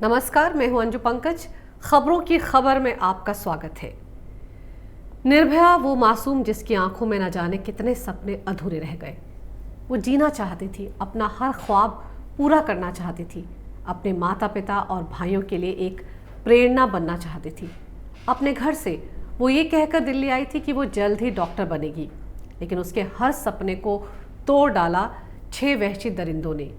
नमस्कार, मैं हूं अंजू पंकज। खबरों की खबर में आपका स्वागत है। निर्भया वो मासूम जिसकी आंखों में न जाने कितने सपने अधूरे रह गए। वो जीना चाहती थी, अपना हर ख्वाब पूरा करना चाहती थी, अपने माता पिता और भाइयों के लिए एक प्रेरणा बनना चाहती थी। अपने घर से वो ये कहकर दिल्ली आई थी कि वो जल्द ही डॉक्टर बनेगी, लेकिन उसके हर सपने को तोड़ डाला 6 वहशी दरिंदों ने।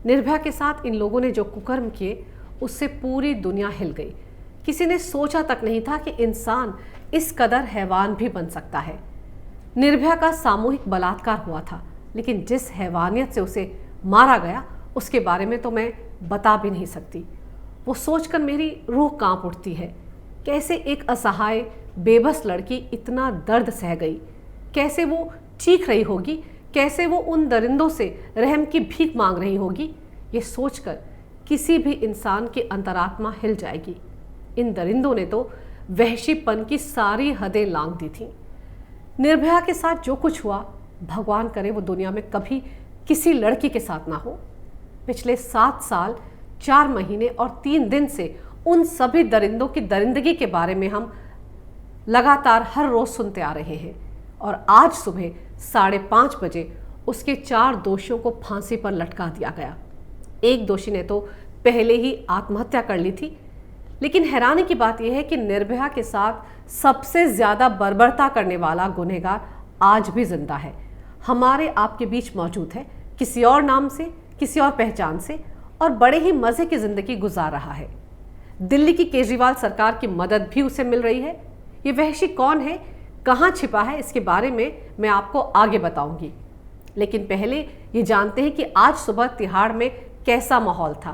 निर्भया के साथ इन लोगों ने जो कुकर्म किए उससे पूरी दुनिया हिल गई। किसी ने सोचा तक नहीं था कि इंसान इस कदर हैवान भी बन सकता है। निर्भया का सामूहिक बलात्कार हुआ था, लेकिन जिस हैवानियत से उसे मारा गया उसके बारे में तो मैं बता भी नहीं सकती। वो सोचकर मेरी रूह कांप उठती है। कैसे एक असहाय बेबस लड़की इतना दर्द सह गई, कैसे वो चीख रही होगी, कैसे वो उन दरिंदों से रहम की भीख मांग रही होगी। ये सोचकर किसी भी इंसान की अंतरात्मा हिल जाएगी। इन दरिंदों ने तो वहशीपन की सारी हदें लांघ दी थीं। निर्भया के साथ जो कुछ हुआ, भगवान करे वो दुनिया में कभी किसी लड़की के साथ ना हो। पिछले 7 साल 4 महीने और 3 दिन से उन सभी दरिंदों की दरिंदगी के बारे में हम लगातार हर रोज सुनते आ रहे हैं, और आज सुबह 5:30 बजे उसके 4 दोषियों को फांसी पर लटका दिया गया। एक दोषी ने तो पहले ही आत्महत्या कर ली थी। लेकिन हैरानी की बात यह है कि निर्भया के साथ सबसे ज्यादा बर्बरता करने वाला गुनहगार आज भी जिंदा है, हमारे आपके बीच मौजूद है, किसी और नाम से, किसी और पहचान से, और बड़े ही मजे की जिंदगी गुजार रहा है। दिल्ली की केजरीवाल सरकार की मदद भी उसे मिल रही है। ये वहशी कौन है, कहाँ छिपा है, इसके बारे में मैं आपको आगे बताऊंगी। लेकिन पहले ये जानते हैं कि आज सुबह तिहाड़ में कैसा माहौल था,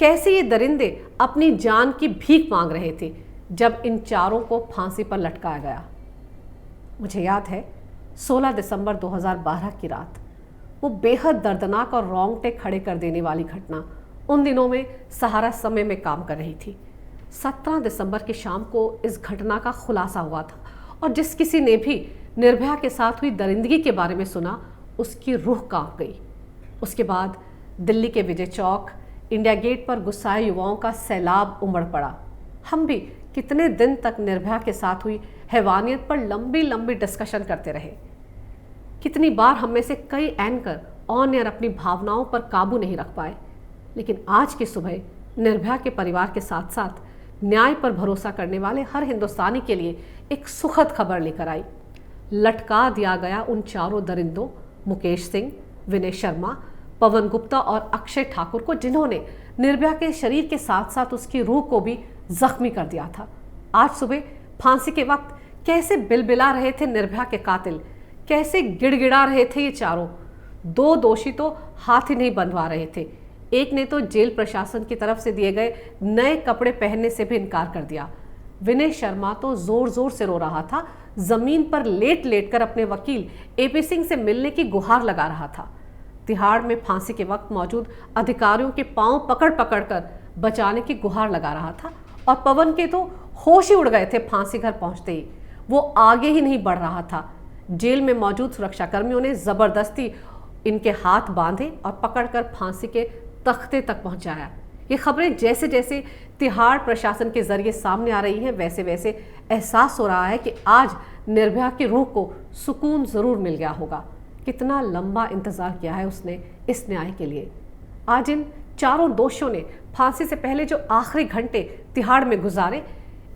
कैसे ये दरिंदे अपनी जान की भीख मांग रहे थे जब इन चारों को फांसी पर लटकाया गया। मुझे याद है 16 दिसंबर 2012 की रात, वो बेहद दर्दनाक और रोंगटे खड़े कर देने वाली घटना। उन दिनों में सहारा समय में काम कर रही थी। 17 दिसंबर की शाम को इस घटना का खुलासा हुआ था, और जिस किसी ने भी निर्भया के साथ हुई दरिंदगी के बारे में सुना, उसकी रूह कांप गई। उसके बाद दिल्ली के विजय चौक, इंडिया गेट पर गुस्साए युवाओं का सैलाब उमड़ पड़ा। हम भी कितने दिन तक निर्भया के साथ हुई हैवानियत पर लंबी लंबी डिस्कशन करते रहे। कितनी बार हम में से कई एंकर ऑन एयर अपनी भावनाओं पर काबू नहीं रख पाए। लेकिन आज की सुबह निर्भया के परिवार के साथ साथ न्याय पर भरोसा करने वाले हर हिंदुस्तानी के लिए एक सुखद खबर लेकर आई। लटका दिया गया उन चारों दरिंदों, मुकेश सिंह, विनय शर्मा, पवन गुप्ता और अक्षय ठाकुर को, जिन्होंने निर्भया के शरीर के साथ साथ उसकी रूह को भी जख्मी कर दिया था। आज सुबह फांसी के वक्त कैसे बिलबिला रहे थे निर्भया के कातिल, कैसे गिड़गिड़ा रहे थे ये चारों। 2 दोषी तो हाथ ही नहीं बंधवा रहे थे। एक ने तो जेल प्रशासन की तरफ से दिए गए नए कपड़े पहनने से भी इनकार कर दिया। विनय शर्मा तो जोर जोर से रो रहा था, जमीन पर लेट लेट कर अपने वकील एपी सिंह से मिलने की गुहार लगा रहा था। तिहाड़ में फांसी के वक्त मौजूद अधिकारियों के पांव पकड़ पकड़ कर बचाने की गुहार लगा रहा था, और पवन के तो होश ही उड़ गए थे फांसी घर पहुंचते ही। वो आगे ही नहीं बढ़ रहा था। जेल में मौजूद सुरक्षाकर्मियों ने जबरदस्ती इनके हाथ बांधे और पकड़कर फांसी के तख्ते तक पहुंचाया। ये खबरें जैसे जैसे तिहाड़ प्रशासन के जरिए सामने आ रही हैं, वैसे वैसे एहसास हो रहा है कि आज निर्भया की रूह को सुकून जरूर मिल गया होगा। कितना लंबा इंतजार किया है उसने इस न्याय के लिए। आज इन चारों दोषियों ने फांसी से पहले जो आखिरी घंटे तिहाड़ में गुजारे,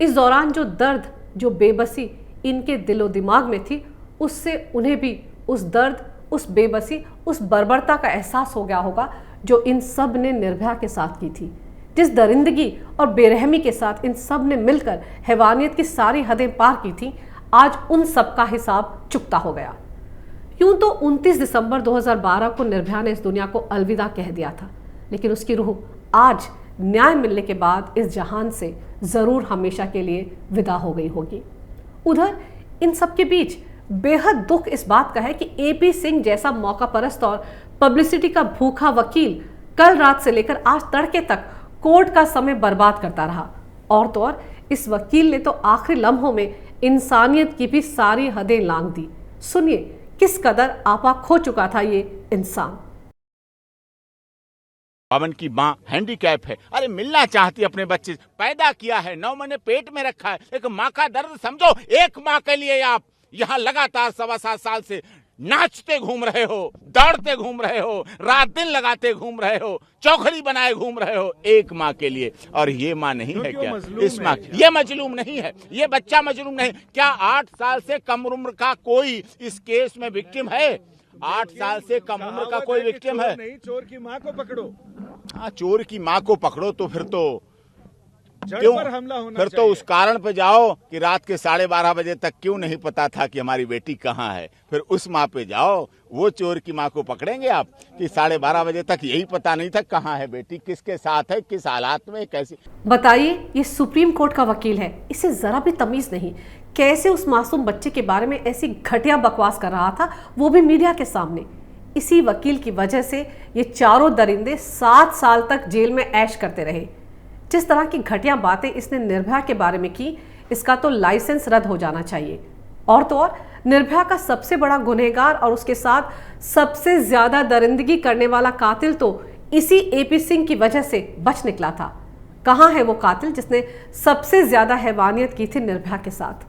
इस दौरान जो दर्द, जो बेबसी इनके दिलो दिमाग में थी, उससे उन्हें भी उस दर्द, उस बेबसी, उस बर्बरता का एहसास हो गया होगा जो इन सब ने निर्भया के साथ की थी। जिस दरिंदगी और बेरहमी के साथ इन सब ने मिलकर हैवानियत की सारी हदें पार की थी, आज उन सब का हिसाब चुकता हो गया। यूं तो 29 दिसंबर 2012 को निर्भया ने इस दुनिया को अलविदा कह दिया था, लेकिन उसकी रूह आज न्याय मिलने के बाद इस जहान से जरूर हमेशा के लिए विदा हो गई होगी। उधर इन सब के बीच बेहद दुख इस बात का है कि एपी सिंह जैसा मौकापरस्त और पब्लिसिटी का भूखा वकील कल रात से लेकर आज तड़के तक कोर्ट का समय बर्बाद करता रहा। और तो और इस वकील ने तो आखिरी लम्हों में इंसानियत की भी सारी हदें लांघ दी। सुनिए किस कदर आपा खो चुका था ये इंसान। पवन की माँ हैंडीकैप है, अरे मिलना चाहती अपने बच्चे, पैदा किया है, 9 महीने पेट में रखा है, एक माँ का दर्द समझो। एक माँ के लिए आप यहाँ लगातार 7.25 साल से नाचते घूम रहे हो, दौड़ते घूम रहे हो, रात दिन लगाते घूम रहे हो, चौखड़ी बनाए घूम रहे हो, एक माँ के लिए। और ये माँ नहीं है क्या? इस माँ, ये मजलूम नहीं है, ये बच्चा मजलूम नहीं। क्या 8 साल से कम उम्र का कोई इस केस में विक्टिम है? 8 साल से कम उम्र का कोई विक्टिम है? नहीं, चोर की माँ को पकड़ो। हाँ, चोर की माँ को पकड़ो तो फिर तो जड़ क्यों, पर हमला होना फिर तो चाहिए। उस कारण पे जाओ कि रात के 12:30 बजे तक क्यों नहीं पता था कि हमारी बेटी कहाँ है। फिर उस माँ पे जाओ, वो चोर की माँ को पकड़ेंगे आप कि 12:30 बजे तक यही पता नहीं था कहाँ है बेटी, किसके साथ है, किस हालात में, कैसी। बताइए, ये सुप्रीम कोर्ट का वकील है, इसे जरा भी तमीज नहीं, कैसे उस मासूम बच्चे के बारे में ऐसी घटिया बकवास कर रहा था, वो भी मीडिया के सामने। इसी वकील की वजह से ये चारों दरिंदे 7 साल तक जेल में ऐश करते रहे। जिस तरह की घटिया बातें इसने निर्भया के बारे में की, इसका तो लाइसेंस रद्द हो जाना चाहिए। और तो और, निर्भया का सबसे बड़ा गुनहगार और उसके साथ सबसे ज्यादा दरिंदगी करने वाला कातिल तो इसी एपी सिंह की वजह से बच निकला था। कहाँ है वो कातिल जिसने सबसे ज्यादा हैवानियत की थी निर्भया के साथ,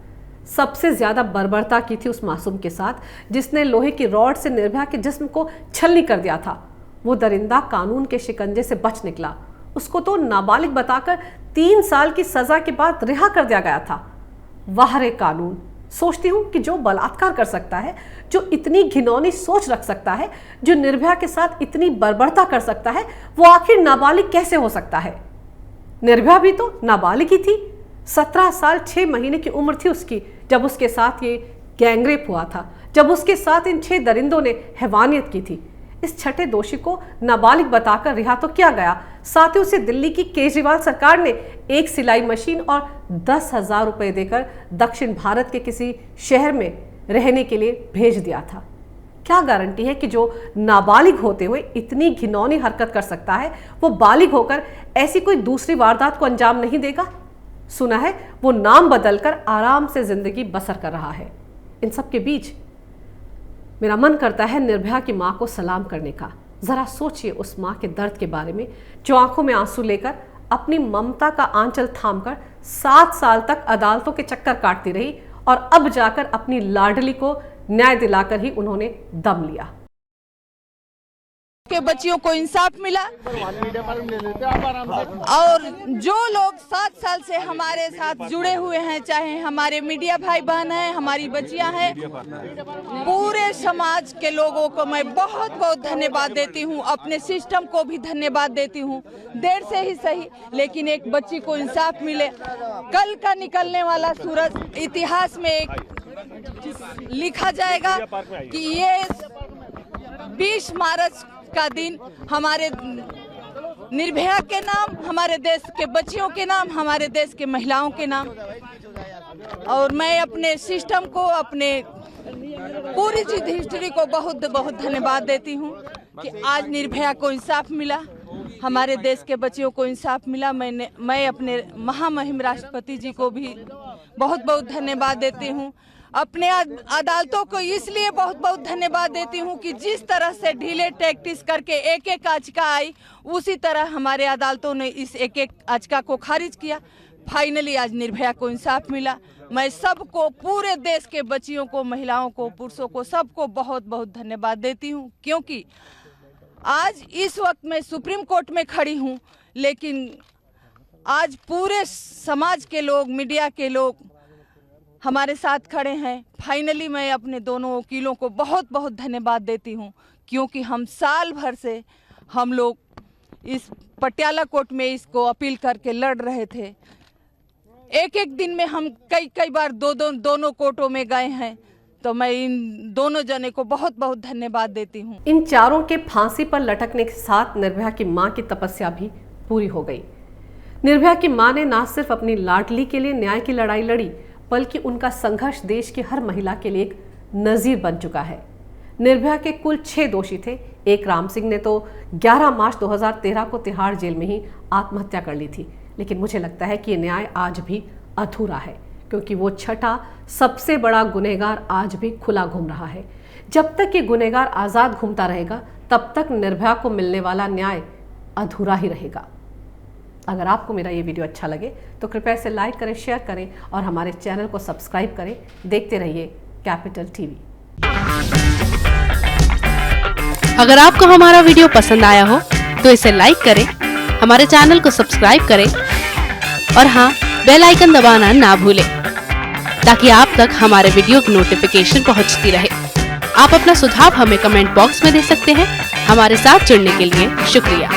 सबसे ज्यादा बर्बरता की थी उस मासूम के साथ, जिसने लोहे की रॉड से निर्भया के जिस्म को छलनी कर दिया था। वो दरिंदा कानून के शिकंजे से बच निकला। उसको तो नाबालिग बताकर 3 साल की सजा के बाद रिहा कर दिया गया था। वाह रे कानून! सोचती हूँ कि जो बलात्कार कर सकता है, जो इतनी घिनौनी सोच रख सकता है, जो निर्भया के साथ इतनी बर्बरता कर सकता है, वो आखिर नाबालिग कैसे हो सकता है? निर्भया भी तो नाबालिग ही थी। 17 साल 6 महीने की उम्र थी उसकी जब उसके साथ ये गैंगरेप हुआ था, जब उसके साथ इन 6 दरिंदों ने हैवानियत की थी। इस छठे दोषी को नाबालिग बताकर रिहा तो किया गया, साथ ही उसे दिल्ली की केजरीवाल सरकार ने एक सिलाई मशीन और 10,000 रुपए देकर दक्षिण भारत के किसी शहर में रहने के लिए भेज दिया था। क्या गारंटी है कि जो नाबालिग होते हुए इतनी घिनौनी हरकत कर सकता है, वो बालिग होकर ऐसी कोई दूसरी वारदात को अंजाम नहीं देगा? सुना है वो नाम बदलकर आराम से जिंदगी बसर कर रहा है। इन सब के बीच मेरा मन करता है निर्भया की माँ को सलाम करने का। जरा सोचिए उस माँ के दर्द के बारे में, जो आंखों में आंसू लेकर अपनी ममता का आंचल थामकर 7 साल तक अदालतों के चक्कर काटती रही और अब जाकर अपनी लाडली को न्याय दिलाकर ही उन्होंने दम लिया। के बच्चियों को इंसाफ मिला और जो लोग 7 साल से हमारे साथ जुड़े हुए हैं, चाहे हमारे मीडिया भाई बहन हैं, हमारी बच्चियां हैं, पूरे समाज के लोगों को मैं बहुत बहुत धन्यवाद देती हूं, अपने सिस्टम को भी धन्यवाद देती हूं। देर से ही सही, लेकिन एक बच्ची को इंसाफ मिले। कल का निकलने वाला सूरज इतिहास में एक लिखा जाएगा कि ये 20 मार्च का दिन हमारे निर्भया के नाम, हमारे देश के बच्चियों के नाम, हमारे देश के महिलाओं के नाम। और मैं अपने सिस्टम को, अपने पूरी हिस्ट्री को बहुत बहुत धन्यवाद देती हूँ कि आज निर्भया को इंसाफ मिला, हमारे देश के बच्चियों को इंसाफ मिला। मैं अपने महामहिम राष्ट्रपति जी को भी बहुत बहुत धन्यवाद देती हूँ। अपने अदालतों को इसलिए बहुत बहुत धन्यवाद देती हूँ कि जिस तरह से ढीले टैक्टिस करके एक एक याचिका आई, उसी तरह हमारे अदालतों ने इस एक एक याचिका को खारिज किया। फाइनली आज निर्भया को इंसाफ मिला। मैं सबको, पूरे देश के बच्चियों को, महिलाओं को, पुरुषों को, सबको बहुत बहुत धन्यवाद देती हूँ, क्योंकि आज इस वक्त मैं सुप्रीम कोर्ट में खड़ी हूँ, लेकिन आज पूरे समाज के लोग, मीडिया के लोग हमारे साथ खड़े हैं। फाइनली मैं अपने दोनों वकीलों को बहुत बहुत धन्यवाद देती हूं, क्योंकि हम साल भर से हम लोग इस पटियाला कोर्ट में इसको अपील करके लड़ रहे थे। एक एक दिन में हम कई बार दोनों कोर्टों में गए हैं। तो मैं इन दोनों जने को बहुत बहुत धन्यवाद देती हूँ। इन चारों के फांसी पर लटकने के साथ निर्भया की मां की तपस्या भी पूरी हो गई। निर्भया की मां ने ना सिर्फ अपनी लाडली के लिए न्याय की लड़ाई लड़ी, बल्कि उनका संघर्ष देश की हर महिला के लिए एक नजीर बन चुका है। निर्भया के कुल 6 दोषी थे। एक राम सिंह ने तो 11 मार्च 2013 को तिहाड़ जेल में ही आत्महत्या कर ली थी। लेकिन मुझे लगता है कि ये न्याय आज भी अधूरा है, क्योंकि वो छठा सबसे बड़ा गुनहगार आज भी खुला घूम रहा है। जब तक ये गुनहगार आज़ाद घूमता रहेगा, तब तक निर्भया को मिलने वाला न्याय अधूरा ही रहेगा। अगर आपको मेरा ये वीडियो अच्छा लगे तो कृपया इसे लाइक करें, शेयर करें और हमारे चैनल को सब्सक्राइब करें। देखते रहिए कैपिटल टीवी। अगर आपको हमारा वीडियो पसंद आया हो तो इसे लाइक करें, हमारे चैनल को सब्सक्राइब करें और हाँ, बेल आइकन दबाना ना भूलें ताकि आप तक हमारे वीडियो की नोटिफिकेशन पहुंचती रहे। आप अपना सुझाव हमें कमेंट बॉक्स में दे सकते हैं। हमारे साथ जुड़ने के लिए शुक्रिया।